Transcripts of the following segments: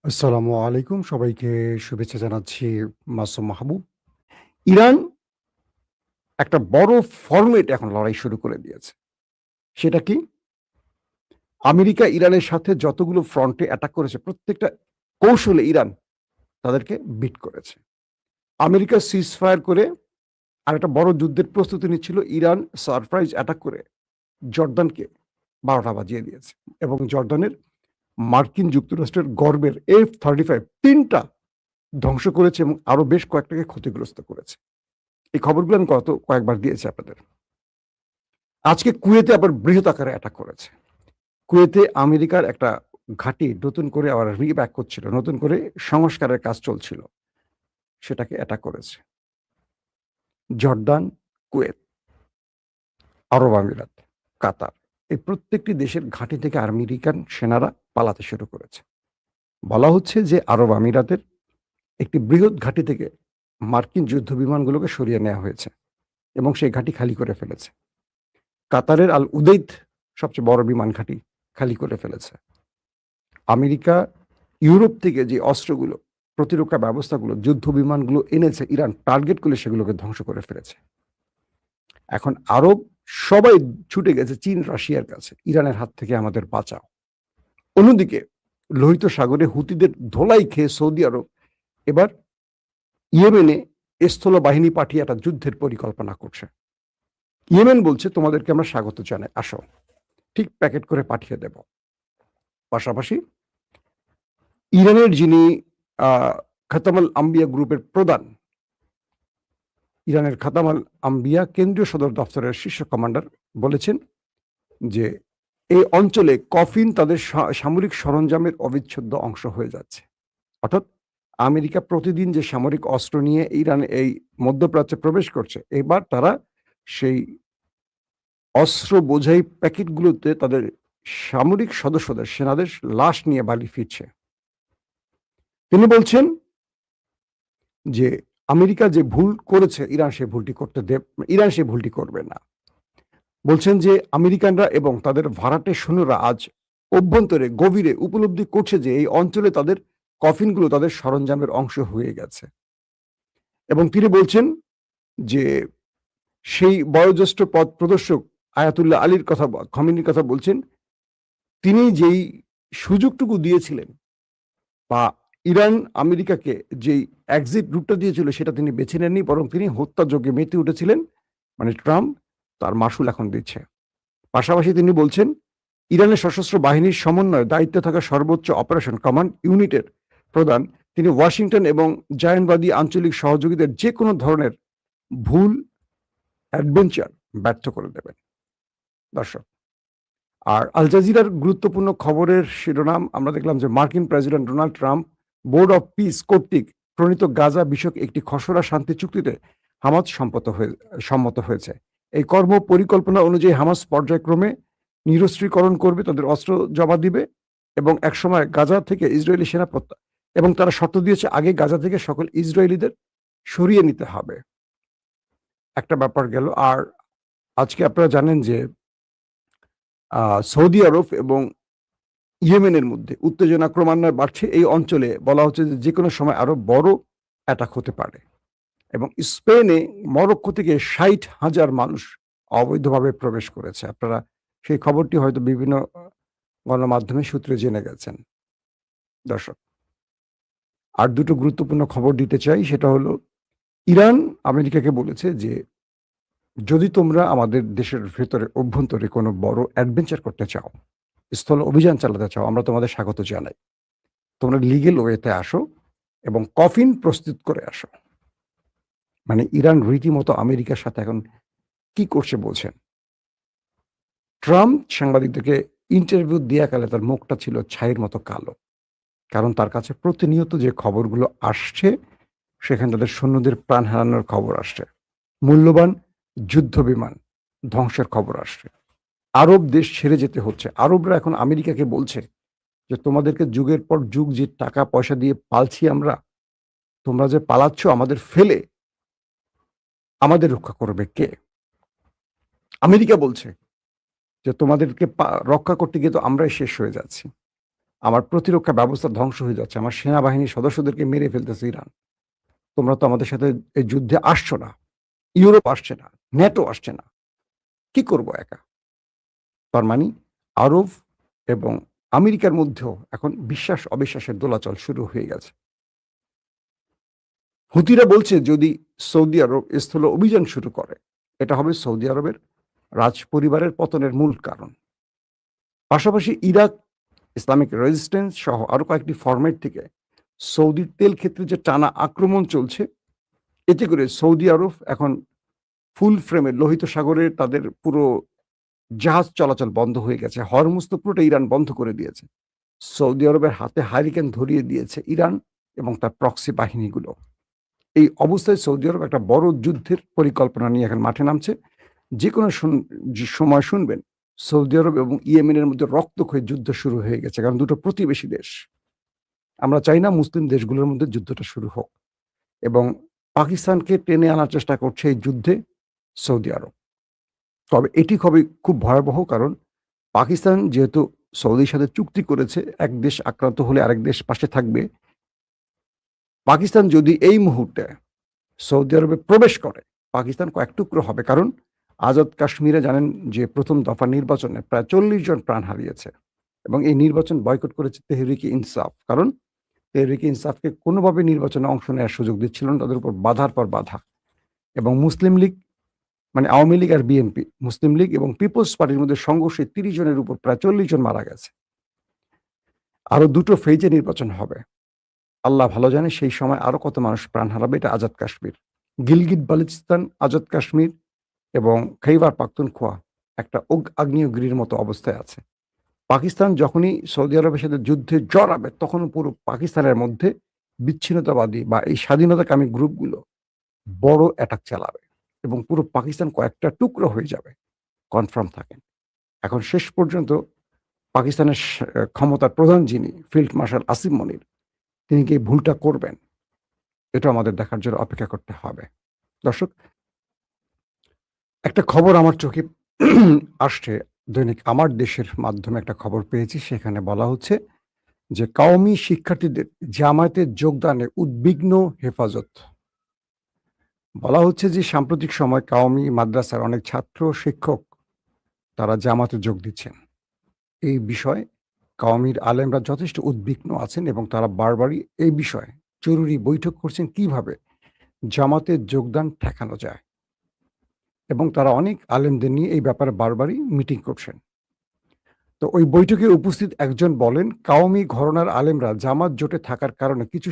আসসালামু আলাইকুম। সবাইকে শুভেচ্ছা জানাচ্ছি মাসুম মাহবুব। ইরান একটা বড় ফরমেট এখন লড়াই শুরু করে দিয়েছে। সেটা কি? আমেরিকা ইরানের সাথে যতগুলো ফ্রন্টে অ্যাটাক করেছে প্রত্যেকটা কৌশলে ইরান তাদেরকে বিট করেছে। আমেরিকা সিজফায়ার করে আরেকটা বড় যুদ্ধের প্রস্তুতি নিচ্ছিল। ইরান সারপ্রাইজ অ্যাটাক করে জর্দানকে ১২টা বাজিয়ে দিয়েছে এবং জর্দানের মার্কিন যুক্তরাষ্ট্রের গর্বের F-35 ৩ টা ধ্বংস করেছে এবং আরো বেশ কয়েকটাকে ক্ষতিগ্রস্ত করেছে। এই খবরগুলো আমি কয়েকবার দিয়েছি আপনাদের। আজকে কুয়েতে আবার বৃহৎ আকারে অ্যাটাক করেছে। কুয়েতে আমেরিকার একটা ঘাঁটি নতুন করে আবার রিব্যাক করছিল। নতুন করে সংস্কারের কাজ চলছিল। সেটাকে অ্যাটাক করেছে। জর্দান, কুয়েত, আরব আমিরাত, কাতার এই প্রত্যেকটি দেশের ঘাঁটি থেকে আমেরিকান সেনারা পালাতে শুরু করেছে। বলা হচ্ছে যে আরব আমিরাতের একটি বৃহৎ ঘাঁটি থেকে মার্কিন যুদ্ধ বিমানগুলোকে সরিয়ে নেওয়া হয়েছে এবং সেই ঘাঁটি খালি করে ফেলেছে। কাতারের আল উদেইদ সবচেয়ে বড় বিমান ঘাঁটি খালি করে ফেলেছে। আমেরিকা ইউরোপ থেকে যে অস্ত্রগুলো, প্রতিরক্ষা ব্যবস্থাগুলো, যুদ্ধ বিমানগুলো এনেছে ইরান টার্গেট করে সেগুলোকে ধ্বংস করে ফেলেছে। এখন আরব সবাই ছুটে গেছে চীন, রাশিয়ার কাছে, ইরানের হাত থেকে আমাদের বাঁচাও। অন্যদিকে লোহিত সাগরে হুতিদের ধোলাই খেয়ে সৌদি আরব এবার ইয়েমেনে স্থল বাহিনী পাঠিয়ে একটা যুদ্ধের পরিকল্পনা করছে। ইয়েমেন বলছে তোমাদেরকে আমরা স্বাগত জানাই, আসো, ঠিক প্যাকেট করে পাঠিয়ে দেব। পাশাপাশি ইরানের যিনি খাতামাল আম্বিয়া গ্রুপের প্রধান, ইরানের খাতামাল আম্বিয়া কেন্দ্রীয় সদর দপ্তরের শীর্ষ কমান্ডার বলেছেন যে এই অঞ্চলে কফিন তাদের সামরিক সরঞ্জামের অবিচ্ছেদ্য অংশ হয়ে যাচ্ছে। অর্থাৎ আমেরিকা প্রতিদিন যে সামরিক অস্ত্র নিয়ে ইরান এই মধ্যপ্রাচ্যে প্রবেশ করছে, এবার তারা সেই অস্ত্র বোঝাই প্যাকেটগুলোতে তাদের সামরিক সদস্যদের, সেনাদের লাশ নিয়ে বাড়ি ফিরছে। তিনি বলছেন যে আমেরিকা যে ভুল করেছে ইরান সেই ভুলটি করবে না। বলছেন যে আমেরিকানরা এবং তাদের ভাড়াটে সৈন্যরা আজ অভ্যন্তরে গভীরে উপলব্ধি করছে যে এই অঞ্চলে তাদের কফিনগুলো তাদের সরঞ্জামের অংশ হয়ে গেছে এবং তিনি বলছেন যে সেই বয়োজ্যেষ্ঠ পথ প্রদর্শক আয়াতুল্লাহ আলীর কথা, খমেনির কথা বলছেন, তিনি যেই সুযোগটুকু দিয়েছিলেন বা ইরান আমেরিকাকে যেই এক্সিট রুটটা দিয়েছিল সেটা তিনি বেছে নেননি, বরং তিনি হত্যাযজ্ঞে মেতে উঠেছিলেন। মানে ট্রাম্প তার মাসুল এখন দিচ্ছে। পাশাপাশি তিনি বলছেন ইরানের সশস্ত্র বাহিনীর সমন্বয়ে দায়িত্বে থাকা সর্বোচ্চ অপারেশন কমান্ড ইউনিটের প্রধান, তিনি ওয়াশিংটন এবং জায়নবাদী আঞ্চলিক সহযোগীদের যে কোনো ধরনের ভুল অ্যাডভেঞ্চার ব্যর্থ করে দেবেন। দর্শক, আর আল জাজিরার গুরুত্বপূর্ণ খবরের শিরোনাম আমরা দেখলাম যে মার্কিন president Donald Trump board of piece কর্তৃক প্রণীত গাজা বিষয়ক একটি খসড়া শান্তি চুক্তিতে হামাস সম্মত হয়েছে। এই কর্ম পরিকল্পনা অনুযায়ী হামাস পর্যায়ক্রমে নিরস্ত্রীকরণ করবে, তাদের অস্ত্র জমা দিবে এবং একসময় গাজা থেকে ইসরায়েলি সেনা এবং তারা শর্ত দিয়েছে আগে গাজা থেকে সকল ইসরায়েলিদের সরিয়ে নিতে হবে। একটা ব্যাপার গেল। আর আজকে আপনারা জানেন যে সৌদি আরব এবং ইয়েমেনের মধ্যে উত্তেজনা ক্রমান্বয়ে বাড়ছে। এই অঞ্চলে বলা হচ্ছে যে যেকোনো সময় আরো বড় অ্যাটাক হতে পারে এবং স্পেনে মরক্কো থেকে ৬০,০০০ মানুষ অবৈধভাবে প্রবেশ করেছে। আপনারা সেই খবরটি হয়তো বিভিন্ন গণমাধ্যমের সূত্রে জেনে গেছেন। দর্শক, আর দুটো গুরুত্বপূর্ণ খবর দিতে চাই। সেটা হলো ইরান আমেরিকাকে বলেছে যে যদি তোমরা আমাদের দেশের ভেতরে অভ্যন্তরে কোনো বড় অ্যাডভেঞ্চার করতে চাও, স্থল অভিযান চালাতে চাও, আমরা তোমাদের স্বাগত জানাই। তোমরা লিগ্যাল ওয়েতে আসো এবং কফিন প্রস্তুত করে আসো। মানে ইরান রীতিমতো আমেরিকার সাথে এখন কি করছে বলছেন। ট্রাম্প সাংবাদিকদেরকে ইন্টারভিউ দেয়াকালে তার মুখটা ছিল ছাইয়ের মতো কালো। কারণ তার কাছে প্রতিনিয়ত যে খবরগুলো আসছে সেখানে তাদের সৈন্যদের প্রাণ হারানোর খবর আসছে, মূল্যবান যুদ্ধ বিমান ধ্বংসের খবর আসছে, আরব দেশ ছেড়ে যেতে হচ্ছে। আরবরা এখন আমেরিকাকে বলছে যে তোমাদেরকে যুগের পর যুগ যে টাকা পয়সা দিয়ে পালছি আমরা, তোমরা যে পালাচ্ছ আমাদের ফেলে, আমাদের রক্ষা করবে কে? আমেরিকা বলছে যে তোমাদেরকে রক্ষা করতে গিয়ে তো আমরাই শেষ হয়ে যাচ্ছি। আমার প্রতিরক্ষা ব্যবস্থা ধ্বংস হয়ে যাচ্ছে, আমার সেনাবাহিনীর সদস্যদেরকে মেরে ফেলতেছে ইরান। তোমরা তো আমাদের সাথে এই যুদ্ধে আসছো না, ইউরোপ আসছে না, ন্যাটো আসছে না, কি করব একা? তার মানে আরব এবং আমেরিকার মধ্যেও এখন বিশ্বাস অবিশ্বাসের দোলাচল শুরু হয়ে গেছে। হুতিরা বলছে যদি সৌদি আরব স্থল অভিযান শুরু করে, এটা হবে সৌদি আরবের রাজ পরিবারের পতনের মূল কারণ। পাশাপাশি ইরাক, ইসলামিক রেজিস্ট্যান্স সহ আরো কয়েকটি ফরম্যাট থেকে সৌদির তেল ক্ষেত্রে যে টানা আক্রমণ চলছে, এতে করে সৌদি আরব এখন ফুল ফ্রেমে লোহিত সাগরে তাদের পুরো জাহাজ চলাচল বন্ধ হয়ে গেছে। হরমুজ তো পুরোটা ইরান বন্ধ করে দিয়েছে। সৌদি আরবের হাতে হারিকেন ধরিয়ে দিয়েছে ইরান এবং তার প্রক্সি বাহিনীগুলো। এই অবস্থায় সৌদি আরব একটা বড় যুদ্ধের পরিকল্পনা নিয়ে এখন মাঠে নামছে। যেকোনো সময় শুনবেন সৌদি আরব এবং ইয়েমেনের মধ্যে রক্তক্ষয়ী যুদ্ধ শুরু হয়ে গেছে। কারণ দুটো প্রতিবেশী দেশ। আমরা চাই না মুসলিম দেশগুলোর মধ্যে যুদ্ধটা শুরু হোক, এবং পাকিস্তানকে টেনে আনার চেষ্টা করছে এই যুদ্ধে সৌদি আরব। তবে এটি হবে খুব ভয়াবহ, কারণ পাকিস্তান যেহেতু সৌদির সাথে চুক্তি করেছে এক দেশ আক্রান্ত হলে আরেক দেশ পাশে থাকবে। পাকিস্তান যদি এই মুহূর্তে সৌদি আরবে প্রবেশ করে, পাকিস্তান কয়েক টুকরো হবে। কারণ আজাদ কাশ্মীরে জানেন যে প্রথম দফা নির্বাচনে প্রায় 40 জন প্রাণ হারিয়েছে, এবং এই নির্বাচন বয়কট করেছে তেহরিকে ইনসাফ। কারণ তেহরিকে ইনসাফকে কোনোভাবে নির্বাচনে অংশ নেওয়ার সুযোগ দিচ্ছিল না, তাদের উপর বাধার পর বাধা। এবং মুসলিম লীগ, মানে আওয়ামী লীগ আর বিএনপি, মুসলিম লীগ এবং পিপলস পার্টির মধ্যে সংঘর্ষে 30 জনের উপর প্রায় 40 জন মারা গেছে। আরো দুটো ফেজে নির্বাচন হবে। আল্লাহ ভালো জানে সেই সময় আরো কত মানুষ প্রাণ হারাবে। এটা আজাদ কাশ্মীর, গিলগিট বালুচিস্তান, আজাদ কাশ্মীর এবং খৈবার পাখতুনখোয়া একটা আগ্নেয়গিরির মতো অবস্থায় আছে। পাকিস্তান যখনই সৌদি আরবের সাথে যুদ্ধে জড়াবে, তখন পুরো পাকিস্তানের মধ্যে বিচ্ছিন্নতাবাদী বা এই স্বাধীনতাকামী গ্রুপগুলো বড় অ্যাটাক চালাবে এবং পুরো পাকিস্তান কয়েকটা টুকরো হয়ে যাবে। কনফার্ম থাকেন। এখন শেষ পর্যন্ত পাকিস্তানের ক্ষমতার প্রধান যিনি ফিল্ড মার্শাল আসিম মনির, তিনি কি এই ভুলটা করবেন? এটা আমাদের দেখার জন্য অপেক্ষা করতে হবে। দর্শক, একটা খবর আমার চোখে আসছে, দৈনিক আমার দেশের মাধ্যমে একটা খবর পেয়েছি। সেখানে বলা হচ্ছে যে কওমি শিক্ষার্থীদের জামায়াতে যোগদানে উদ্বিগ্ন হেফাজত। বলা হচ্ছে যে সাম্প্রতিক সময় কওমি মাদ্রাসার অনেক ছাত্র শিক্ষক তারা জামাতে যোগ দিচ্ছেন। এই বিষয়ে কওমির আলেমরা যথেষ্ট উদ্বিগ্ন আছেন এবং তারা বারবারই এই বিষয়ে জরুরি বৈঠক করছেন কিভাবে জামাতে যোগদান ঠেকানো যায়, এবং তারা অনেক আলেমদের নিয়ে এই ব্যাপারে বারবারই মিটিং করছেন। তো ওই বৈঠকে উপস্থিত একজন বলেন, কওমি ঘরানার আলেমরা জামাত জোটে থাকার কারণে কিছু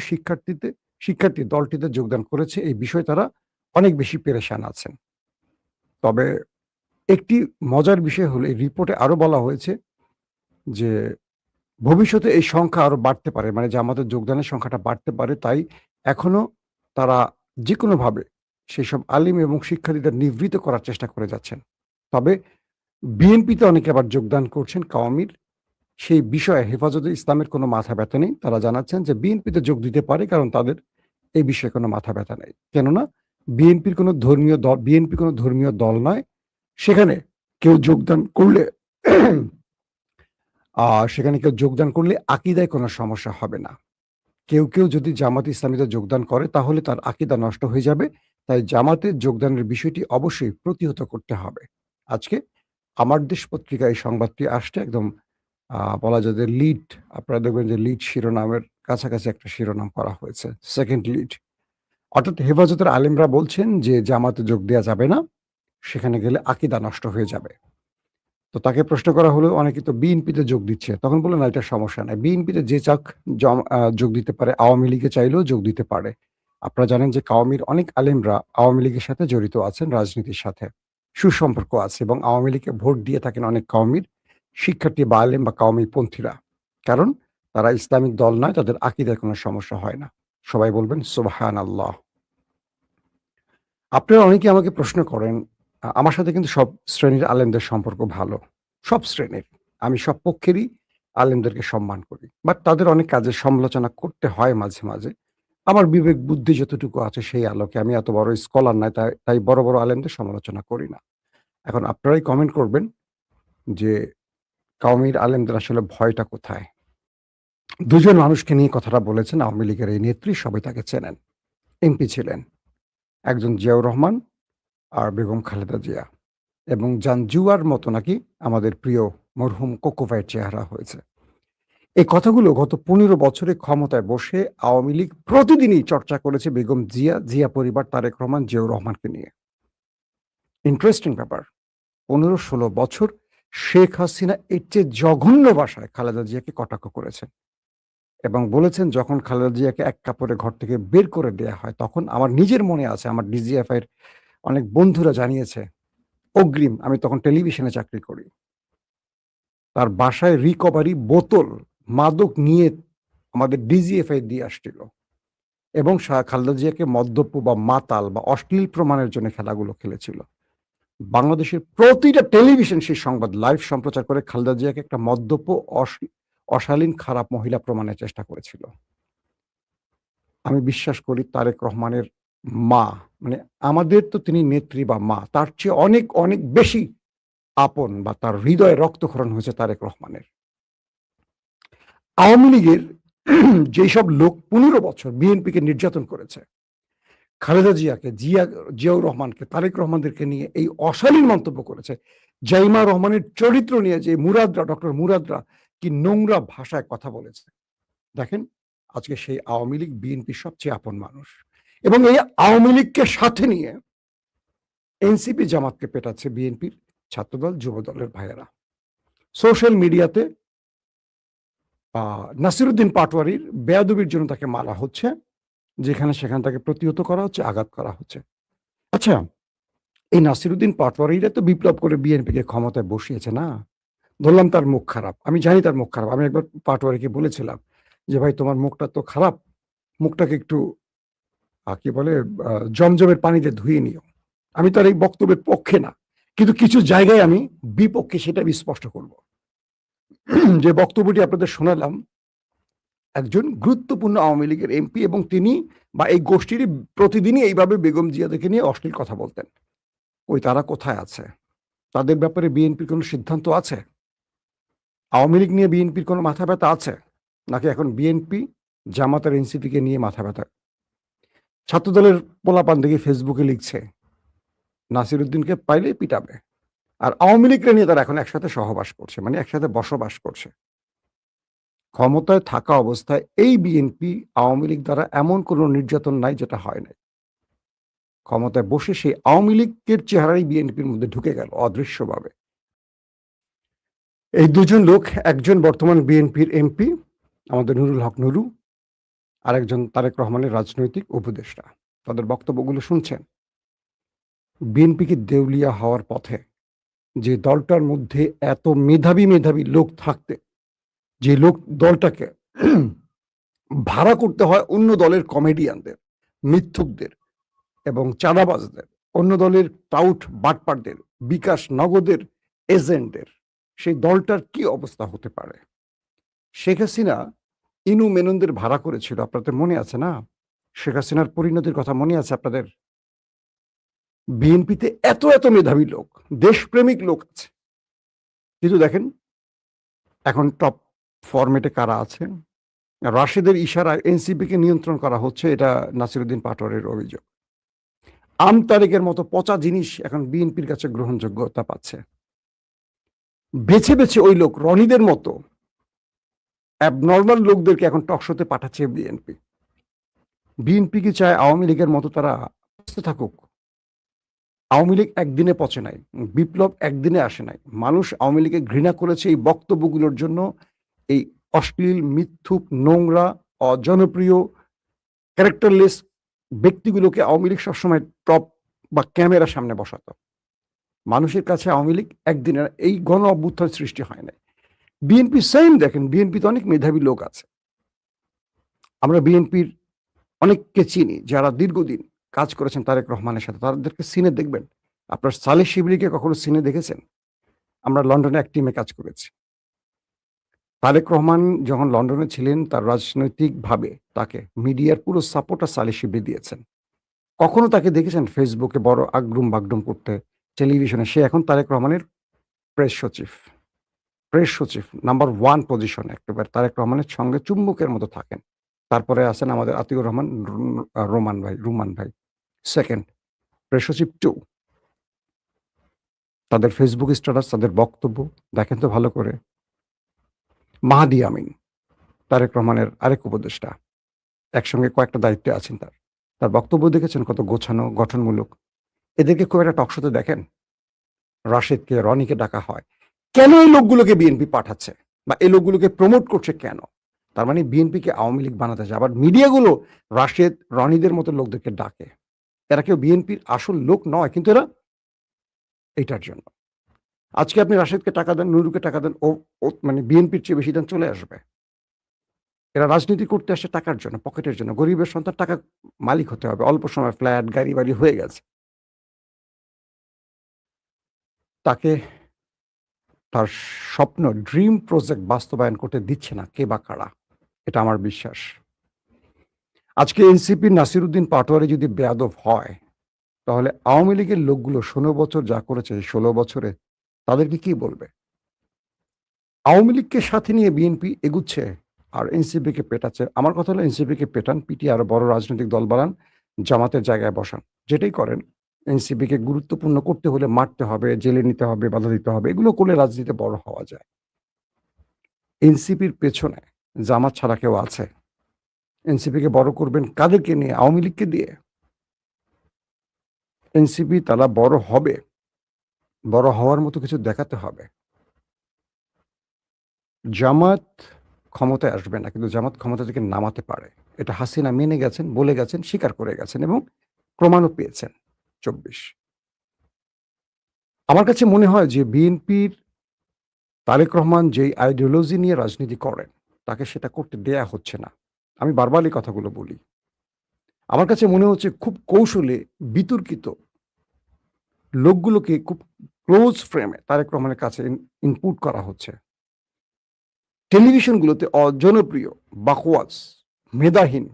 শিক্ষার্থী দলটিতে যোগদান করেছে। এই বিষয়ে তারা অনেক বেশি পেরেশান আছেন। তবে একটি মজার বিষয় হলো, এই রিপোর্টে আরো বলা হয়েছে যে ভবিষ্যতে এই সংখ্যা আরো বাড়তে পারে, মানে জামাতে যোগদানের সংখ্যাটা বাড়তে পারে। তাই এখনো তারা যেকোনোভাবে সেসব আলিম এবং শিক্ষার্থীদের নিবৃত্ত করার চেষ্টা করে যাচ্ছেন। তবে বিএনপিতে অনেকে আবার যোগদান করছেন কওমির। সেই বিষয়ে হেফাজতে ইসলামের কোনো মাথা ব্যথা নেই। তারা জানাচ্ছেন যে বিএনপিতে যোগ দিতে পারে, কারণ তাদের এই বিষয়ে কোনো মাথা ব্যথা নেই। কেননা বিএনপি কোনো ধর্মীয় দল নয়। সেখানে কেউ যোগদান করলে সেখানে কেউ যোগদান করলে আকীদায় কোনো সমস্যা হবে না। কেউ যদি জামাতে ইসলামীতে যোগদান করে তাহলে তার আকীদা নষ্ট হয়ে যাবে। তাই জামাতে যোগদানের বিষয়টি অবশ্যই প্রতিহত করতে হবে। আজকে আমার দেশ পত্রিকায় এই সংবাদটি আসছে একদম বলা যায় যে লিড, আপনারা দেখবেন যে লিড শিরোনামের কাছাকাছি একটা শিরোনাম করা হয়েছে। Second lead. অর্থাৎ হেফাজতের আলেমরা বলছেন যে জামাতে যোগ দেয়া যাবে না। সেখানে গেলে আকীদা নষ্ট হয়ে যাবে। তো তাকে প্রশ্ন করা হলো, অনেকে তো বিএনপিতে যোগ দিচ্ছে। তখন বললেন, না, এটা সমস্যা নাই। বিএনপিতে যে চাক যোগ দিতে পারে, আওয়ামী লীগে চাইলেও যোগ দিতে পারে। আপনারা জানেন যে কওমির অনেক আলেমরা আওয়ামী লীগের সাথে জড়িত আছেন, রাজনীতির সাথে সুসম্পর্ক আছে, এবং আওয়ামী লীগকে ভোট দিয়ে থাকেন অনেক কওমির শিক্ষার্থী বা আলেম বা কওমি পন্থীরা। কারণ তারা ইসলামিক দল নয়, তাদের আকীদায় কোনো সমস্যা হয় না। সবাই বলবেন সুবহানাল্লাহ। আপনারা অনেকে আমাকে প্রশ্ন করেন, আমার সাথে কিন্তু সব শ্রেণীর আলেমদের সম্পর্ক ভালো। সব শ্রেণীর। আমি সব পক্ষেরই আলেমদেরকে সম্মান করি। বাট তাদের অনেক কাজের সমালোচনা করতে হয় মাঝে, মাঝে। আমার বিবেক বুদ্ধি যতটুকু আছে সেই আলোকে, আমি এত বড় স্কলার নয়, তাই বড় আলেমদের সমালোচনা করি না। এখন আপনারাই কমেন্ট করবেন যে কওমির আলেমদের আসলে ভয়টা কোথায়? দুজন মানুষকে নিয়ে কথাটা বলেছেন আওয়ামী লীগের এই নেত্রী, সবাই তাকে চেনেন। এমপি ছিলেন। একজন জিয়াউর রহমান আর বেগম খালেদা জিয়া। এবং জাঞ্জুয়ার মতো নাকি আমাদের প্রিয় মরহুম কোকো ভাইয়ের চেহারা হয়েছে। এই কথাগুলো গত ১৫ বছরে ক্ষমতায় বসে আওয়ামী লীগ প্রতিদিনই চর্চা করেছে বেগম জিয়া, জিয়া পরিবার, তারেক রহমান, জিয়াউর রহমানকে নিয়ে। ইন্টারেস্টিং ব্যাপার। ১৫-১৬ বছর শেখ হাসিনা এর চেয়ে জঘন্য ভাষায় খালেদা জিয়াকে কটাক্ষ করেছেন এবং বলেছেন যখন খালেদা জিয়াকে এক কাপড়ে ঘর থেকে বের করে দেয়া হয় তখন আমার নিজের মনে আছে, আমার ডিজিএফআই এর অনেক বন্ধুরা জানিয়েছে, অগ্রিম আমি তখন টেলিভিশনে চাকরি করি। তার বাসায় রিকভারি বোতল মাদক নিয়ে আমাদের ডিজিএফআই দিয়ে আসছিল এবং খালেদা জিয়াকে মদ্যপ বা মাতাল বা অশ্লীল প্রমাণের জন্য খেলাগুলো খেলেছিল। বাংলাদেশের প্রতিটা টেলিভিশন সেই সংবাদ লাইভ সম্প্রচার করে খালেদা জিয়াকে একটা মদ্যপ অশালীন খারাপ মহিলা প্রমাণের চেষ্টা করেছিল। আমি বিশ্বাস করি তারেক রহমানের মা, মানে আমাদের তো তিনি নেত্রী বা মা, তার চেয়ে অনেক অনেক বেশি আপন বা তার হৃদয়ে রক্তক্ষরণ হয়েছে তারেক রহমানের। আওয়ামী লীগের যেসব লোক ১৫ বছর বিএনপিকে নির্যাতন করেছে, খালেদা জিয়াকে, জিয়াউর রহমানকে, তারেক রহমানদেরকে নিয়ে এই অশালীন মন্তব্য করেছে, জাইমা রহমানের চরিত্র নিয়ে যে ডক্টর মুরাদরা কি নোংরা ভাষায় কথা বলেছে, দেখেন আজকে সেই আওয়ামী লীগ বিএনপির সবচেয়ে আপন মানুষ এবং এই আওয়ামী লীগকে সাথে নিয়ে এনসিপি জামাতকে পেটাচ্ছে বিএনপির ছাত্রদল যুবদলের ভাইয়েরা। সোশ্যাল মিডিয়াতে নাসিরুদ্দিন পাটোয়ারির বেয়াদবির জন্য তাকে মারা হচ্ছে, যেখানে সেখানে তাকে প্রতিহত করা হচ্ছে, আঘাত করা হচ্ছে। আচ্ছা, এই নাসিরুদ্দিন পাটোয়ারিরা তো বিপ্লব করে বিএনপিকে ক্ষমতায় বসিয়েছে না? ধরলাম তার মুখ খারাপ, আমি জানি তার মুখ খারাপ। আমি একবার পাটোয়ারিকে বলেছিলাম যে ভাই তোমার মুখটা তো খারাপ, মুখটাকে একটু কি বলে জমজমের পানিতে ধুয়ে নিও। আমি তার এই বক্তব্যের পক্ষে না, কিন্তু কিছু জায়গায় আমি বিপক্ষে, সেটা আমি স্পষ্ট করব। যে বক্তব্যটি আপনাদের শোনালাম একজন গুরুত্বপূর্ণ আওয়ামী লীগের এমপি এবং তিনি বা এই গোষ্ঠীরই প্রতিদিনই এইভাবে বেগম জিয়াদেরকে নিয়ে অশ্লীল কথা বলতেন। ওই তারা কোথায় আছে? তাদের ব্যাপারে বিএনপির কোনো সিদ্ধান্ত আছে? আওয়ামী লীগ নিয়ে বিএনপির কোনো মাথা ব্যথা আছে? নাকি এখন বিএনপি জামাতের এনসিপিকে নিয়ে মাথা ব্যথা? ছাত্রদলের পোলাপান দেখি ফেসবুকে লিখছে নাসিরুদ্দিনকে পাইলেই পিটাবে, আর আওয়ামী লীগকে নিয়ে তারা এখন একসাথে সহবাস করছে, মানে একসাথে বসবাস করছে। ক্ষমতায় থাকা অবস্থায় এই বিএনপি আওয়ামী লীগ দ্বারা এমন কোনো নির্যাতন নাই যেটা হয় নাই। ক্ষমতায় বসে সেই আওয়ামী লীগের চেহারাই বিএনপির মধ্যে ঢুকে গেল অদৃশ্যভাবে। এই দুজন লোক, একজন বর্তমান বিএনপির এমপি আমাদের নুরুল হক নুরু, আর একজন তারেক রহমানের রাজনৈতিক উপদেষ্টা। তাদের বক্তব্যগুলো শুনছেন। বিএনপিকে দেউলিয়া হওয়ার পথে, যে দলটার মধ্যে এত মেধাবী মেধাবী লোক থাকতে, যে লোক দলটাকে ভাড়া করতে হয় অন্য দলের কমেডিয়ানদের, মিথ্যুকদের এবং চাঁদাবাজদের, অন্য দলের টাউট বাটপারদের, বিকাশ নগদের এজেন্টদের, সেই দলটার কি অবস্থা হতে পারে? শেখ হাসিনা ইনু মেননদের ভাড়া করেছিল, আপনাদের মনে আছে না? শেখ হাসিনার পরিণতির কথা মনে আছে আপনাদের? বিএনপিতে এত এত মেধাবী লোক, দেশপ্রেমিক লোক আছে, কিন্তু দেখেন এখন টপ ফরম্যাটে কারা আছে? রাশেদের ইশারায় এনসিপিকে নিয়ন্ত্রণ করা হচ্ছে, এটা নাসিরুদ্দিন পাটোয়ারির অভিযোগ। তারেকের মতো পচা জিনিস এখন বিএনপির কাছে গ্রহণযোগ্যতা পাচ্ছে। বেছে বেছে ওই লোক রনিদের মতো অ্যাবনর্মাল লোকদেরকে এখন টকশোতে পাঠাচ্ছে বিএনপি। বিএনপি কি চায় আওয়ামী লীগের মতো তারা পচতে থাকুক? আওয়ামী লীগ একদিনে পচে নাই, বিপ্লব একদিনে আসে নাই। মানুষ আওয়ামী লীগকে ঘৃণা করেছে এই বক্তব্যগুলোর জন্য, এই অশ্লীল, মিথ্যুক, নোংরা, অজনপ্রিয়, ক্যারেক্টারলেস ব্যক্তিগুলোকে আওয়ামী লীগ সবসময় টপ বা ক্যামেরার সামনে বসাতো। মানুষের কাছে আওয়ামী লীগ একদিনে এই গণ অভ্যুত্থান সৃষ্টি হয় নাই। বিএনপি সেম, দেখেন বিএনপিতে অনেক মেধাবী লোক আছে। আমরা বিএনপির অনেককে চিনি যারা দীর্ঘদিন কাজ করেছেন তারেক রহমানের সাথে, তাদেরকে সিনে দেখবেন। আপনার সালেহ শিবলিকে কখনো সিনে দেখেছেন? আমরা লন্ডনে এক টিমে কাজ করেছি। তারেক রহমান যখন লন্ডনে ছিলেন, তার রাজনৈতিকভাবে তাকে মিডিয়ার পুরো সাপোর্টটা সালেহ শিবলি দিয়েছেন। কখনো তাকে দেখেছেন ফেসবুকে বড় আগডুম বাগডুম করতে, টেলিভিশনে? সে এখন তারেক রহমানের প্রেস সচিব। প্রেস সচিব নাম্বার 1 পজিশনে একেবারে তারেক রহমানের সঙ্গে চুম্বকের মতো থাকেন। তারপরে আছেন আমাদের আতিউর রহমান রুমান ভাই। 2nd প্রেস সচিব 2 তাদের ফেসবুক স্ট্যাটাস, তাদের বক্তব্য দেখেন তো ভালো করে। মাহাদি আমিন, তারেক রহমানের আরেক উপদেষ্টা। একসঙ্গে কয়েকটা দায়িত্বে আছেন তার। তার বক্তব্য দেখেছেন কত গোছানো, গঠনমূলক। এদেরকে খুব একটা টকশোতে দেখেন? রাশেদকে, রনিকে ডাকা হয়। কেন এই লোকগুলোকে বিএনপি পাঠাচ্ছে? বা এই লোকগুলোকে প্রমোট করছে কেন? তার মানে বিএনপিকে আওয়ামী লীগ বানাতে চায়। আবার মিডিয়াগুলো রাশেদ, রনিদের মতো লোকদেরকে ডাকে। এরা কেউ বিএনপির আসল লোক নয়, কিন্তু এরা এইটার জন্য। আজকে আপনি রাশেদকে টাকা দেন, নুরুকে টাকা দেন, ও মানে বিএনপির চেয়ে বেশি দেন, চলে আসবে। এরা রাজনীতি করতে আসে টাকার জন্য, পকেটের জন্য। গরিবের সন্তান টাকা মালিক হতে হবে। অল্প সময় ফ্ল্যাট, গাড়ি বাড়ি হয়ে গেছে। তাকে তার স্বপ্ন, ড্রিম প্রজেক্ট বাস্তবায়ন করতে দিচ্ছে না কে বা কারা। এটা আমার বিশ্বাস। আজকে এনসিপির নাসিরউদ্দিন পাটোয়ারি যদি বেয়াদব হয়, তাহলে আওয়ামী লীগের লোকগুলো 16 বছর যা করেছে, 16 বছরে তাদেরকে কি বলবে? আওয়ামী লীগকে সাথে নিয়ে বিএনপি এগুচ্ছে আর এনসিপিকে পেটাচ্ছে। আমার কথা হলো এনসিপিকে পেটান, পিটিয়ে আরো বড় রাজনৈতিক দল বানান, জামাতের জায়গায় বসান। যেটাই করেন, এনসিপিকে গুরুত্বপূর্ণ করতে হলে মারতে হবে, জেলে নিতে হবে, বাধা দিতে হবে। এগুলো করলে রাজনীতিতে বড় হওয়া যায়। এনসিপির পেছনে জামাত ছাড়া কেউ আছে? এনসিপিকে বড় করবেন কাদেরকে নিয়ে? আওয়ামী লীগকে দিয়ে? এনসিপি তারা বড় হবে, বড় হওয়ার মতো কিছু দেখাতে হবে। জামাত ক্ষমতায় আসবে না, কিন্তু জামাত ক্ষমতা থেকে নামাতে পারে। এটা হাসিনা মেনে গেছেন, বলে গেছেন, স্বীকার করে গেছেন এবং প্রমাণও পেয়েছেন। 24 আমার কাছে মনে হয় যে বিএনপির তারেক রহমান যেই আইডিওলজি নিয়ে রাজনীতি করেন, তাকে সেটা করতে দেয়া হচ্ছে না। আমি বারবার এই কথাগুলো বলি। আমার কাছে মনে হচ্ছে খুব কৌশলে বিতর্কিত লোকগুলোকে খুব ক্লোজ ফ্রেমে তারেক রহমানের কাছে ইনপুট করা হচ্ছে। টেলিভিশনগুলোতে অজনপ্রিয়, বাকওয়াজ, মেধাহীন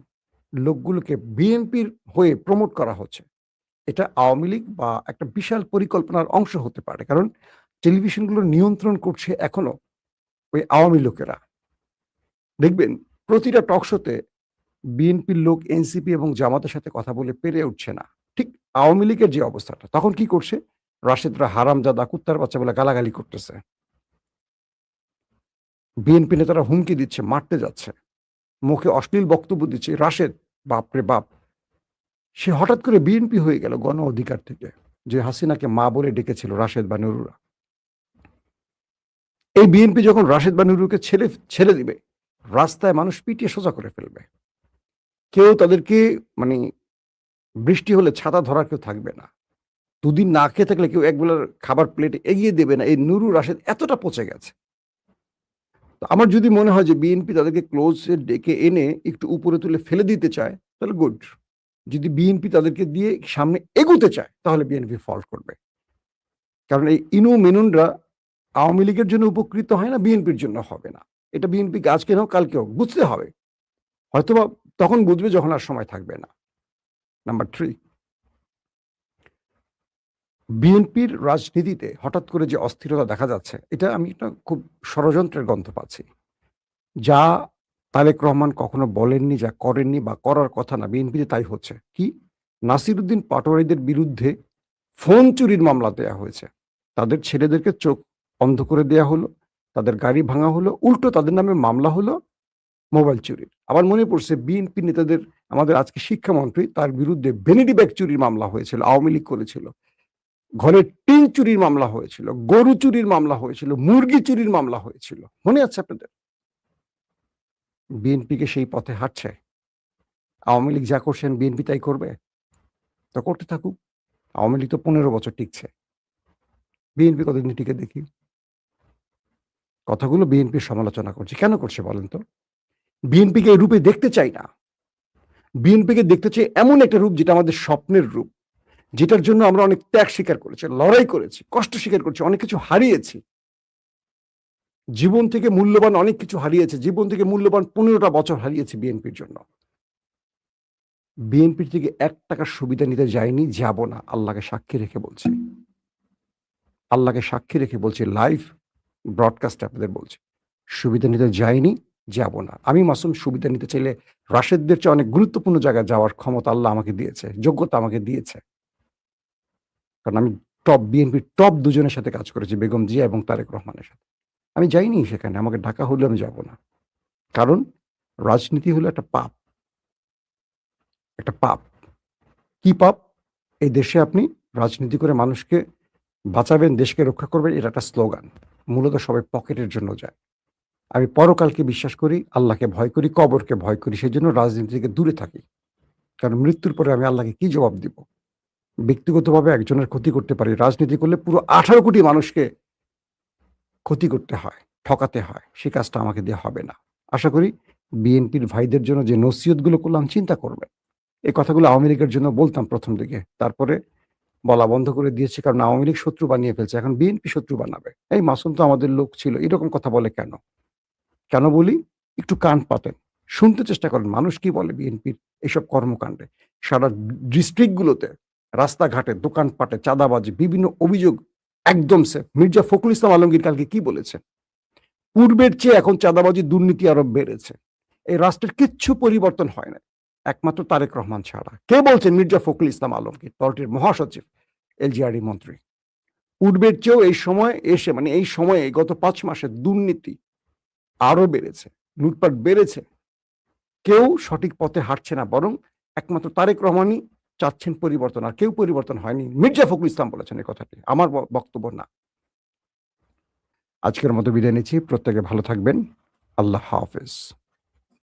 লোকগুলোকে বিএনপির হয়ে প্রমোট করা হচ্ছে। এটা আওয়ামী লীগ বা একটা বিশাল পরিকল্পনার অংশ হতে পারে। কারণ টেলিভিশনগুলো নিয়ন্ত্রণ করছে এখনো ওই আওয়ামী লোকেরা। দেখবেন প্রতিটা টক শোতে বিএনপির লোক এনসিপি এবং জামাতের সাথে কথা বলে পেরে উঠছে না। ঠিক আওয়ামী লীগের যে অবস্থাটা, তখন কি করছে? রাশেদরা হারামজাদা, কুত্তার বাচ্চা বলে গালাগালি করতেছে। বিএনপি নেতারা হুমকি দিচ্ছে, মারতে যাচ্ছে, মুখে অশ্লীল বক্তব্য দিচ্ছে। রাশেদ, বাপরে বাপ, সে হঠাৎ করে বিএনপি হয়ে গেল গণ অধিকার থেকে, যে হাসিনাকে মা বলে ডেকেছিল রাশেদ বা নুরুরা। এই বিএনপি যখন রাশেদ বা নুরুকে ছেড়ে দিবে, রাস্তায় মানুষ পিটিয়ে সোজা করে ফেলবে। কেউ তাদেরকে মানে বৃষ্টি হলে ছাতা ধরার কেউ থাকবে না। দুদিন না খেয়ে থাকলে কেউ একবেলার খাবার প্লেট এগিয়ে দেবে না। এই নুরু রাশেদ এতটা পচে গেছে। তো আমার যদি মনে হয় যে বিএনপি তাদেরকে ক্লোজে ডেকে এনে একটু উপরে তুলে ফেলে দিতে চায়, তাহলে গুড। যদি বিএনপি তাদেরকে দিয়ে সামনে এগোতে চায়, তাহলে বিএনপি ফল্ট করবে। কারণ এই ইনু মেনুনরা আওয়ামী লীগের জন্য উপকৃত হয় না, বিএনপির জন্য হবে না। এটা বিএনপিকে আজকে হোক কালকে হোক বুঝতে হবে। হয়তোবা তখন বুঝবে যখন আর সময় থাকবে না। নাম্বার 3, বিএনপির রাজনীতিতে হঠাৎ করে যে অস্থিরতা দেখা যাচ্ছে, এটা আমি একটা খুব ষড়যন্ত্রের গন্ধ পাচ্ছি। যা তারেক রহমান কখনো বলেননি, যা করেননি বা করার কথা না, বিএনপিতে তাই হচ্ছে। কি? নাসিরউদ্দিন পাটোয়ারিদের বিরুদ্ধে ফোন চুরির মামলা দেয়া হয়েছে। তাদের ছেলেদেরকে চোখ অন্ধ করে দেয়া হলো, তাদের গাড়ি ভাঙা হলো, উল্টো তাদের নামে মামলা হলো মোবাইল চুরির। আমার মনে পড়ছে বিএনপি নেতাদের, আমাদের আজকে শিক্ষামন্ত্রী, তার বিরুদ্ধে ভ্যানিটি ব্যাগ চুরির মামলা হয়েছিল, আওয়ামী লীগ করেছিল। ঘরের টিন চুরির মামলা হয়েছিল, গরু চুরির মামলা হয়েছিল, মুরগি চুরির মামলা হয়েছিল। মনে আছে আপনাদের? বিএনপিকে সেই পথে হাঁটছে। আওয়ামী লীগ যা করছেন বিএনপি তাই করবে? তো করতে থাকুক। আওয়ামী লীগ তো 15 বছর টিকছে। বিএনপি কতদিন টিকে দেখি। কথাগুলো বিএনপির সমালোচনা করছে। কেন করছে বলেন তো? বিএনপিকে এই রূপে দেখতে চাই না। বিএনপিকে দেখতে চাই এমন একটা রূপ যেটা আমাদের স্বপ্নের রূপ। যেটার জন্য আমরা অনেক ত্যাগ স্বীকার করেছি, লড়াই করেছি, কষ্ট স্বীকার করেছি, অনেক কিছু হারিয়েছি। জীবন থেকে মূল্যবান অনেক কিছু হারিয়েছে। জীবন থেকে মূল্যবান 15টা বছর হারিয়েছি বিএনপির জন্য। বিএনপির থেকে ৳1 সুবিধা নিতে যাইনি, যাব না। আল্লাহকে সাক্ষী রেখে বলছি। আল্লাহকে সাক্ষী রেখে বলছি, লাইভ ব্রডকাস্টে আপনাদের বলছি, সুবিধা নিতে যাইনি, যাব না। আমি মাসুম সুবিধা নিতে চাইলে রাশেদদের চেয়ে অনেক গুরুত্বপূর্ণ জায়গায় যাওয়ার ক্ষমতা আল্লাহ আমাকে দিয়েছে, যোগ্যতা আমাকে দিয়েছে। কারণ আমি বিএনপির টপ ২ জনের সাথে কাজ করেছি, বেগম জিয়া এবং তারেক রহমানের সাথে। আমি যাইনি সেখানে, আমাকে ডাকা হলেও আমি যাব না। কারণ রাজনীতি হলো একটা পাপ। একটা পাপ। কি পাপ? এই দেশে আপনি রাজনীতি করে মানুষকে বাঁচাবেন, দেশকে রক্ষা করবেন, এটা একটা স্লোগান। মূলত সবাই পকেটের জন্য যায়। আমি পরকালকে বিশ্বাস করি, আল্লাহকে ভয় করি, কবরকে ভয় করি। সেজন্য রাজনীতি থেকে দূরে থাকি। কারণ মৃত্যুর পরে আমি আল্লাহকে কি জবাব দিব? ব্যক্তিগতভাবে একজনের ক্ষতি করতে পারি। রাজনীতি করলে পুরো ১৮ কোটি মানুষকে ক্ষতি করতে হয়, ঠকাতে হয়। সে কাজটা আমাকে দিয়ে হবে না। আশা করি বিএনপির ভাইদের জন্য যে নসিহতগুলো করলাম চিন্তা করবেন। এই কথাগুলো আওয়ামী লীগের জন্য বলতাম ১ম দিকে। তারপরে বলা বন্ধ করে দিয়েছি, কারণ আওয়ামী লীগ শত্রু বানিয়ে ফেলছে। এখন বিএনপি শত্রু বানাবে। এই মাসুম তো আমাদের লোক ছিল। এরকম কথা বলে কেন? কেন বলি? একটু কান পাতেন। শুনতে চেষ্টা করেন মানুষ কি বলে বিএনপির এসব কর্মকাণ্ডে। সারা ডিস্ট্রিক্টগুলোতে, রাস্তাঘাটে, দোকানপাটে চাঁদাবাজি, বিভিন্ন অভিযোগ একদম সেফ। মির্জা ফখরুল ইসলাম আলমগীর কালকে কি বলেছেন? পূর্বের চেয়ে এখন চাঁদাবাজি, দুর্নীতি আরো বেড়েছে। এই রাষ্ট্রের কিচ্ছু পরিবর্তন হয় না, একমাত্র তারেক রহমান ছাড়া। কে বলছেন? মির্জা ফখরুল ইসলাম আলমগীর, দলটির মহাসচিব, এলজিআরডি মন্ত্রী। পূর্বের চেয়েও এই সময় এসে, মানে এই সময়ে গত ৫ মাসে দুর্নীতি আরো বেড়েছে, লুটপাট বেড়েছে। কেউ সঠিক পথে হাঁটছে না, বরং একমাত্র তারেক রহমানই চাচ্ছেন পরিবর্তন, আর কেউ পরিবর্তন হয়নি। মির্জা ফখরুল ইসলাম বলেছেন এই কথাটি, আমার বক্তব্য না। আজকের মতো বিদায় নিচ্ছি। প্রত্যেকে ভালো থাকবেন। আল্লাহ হাফেজ।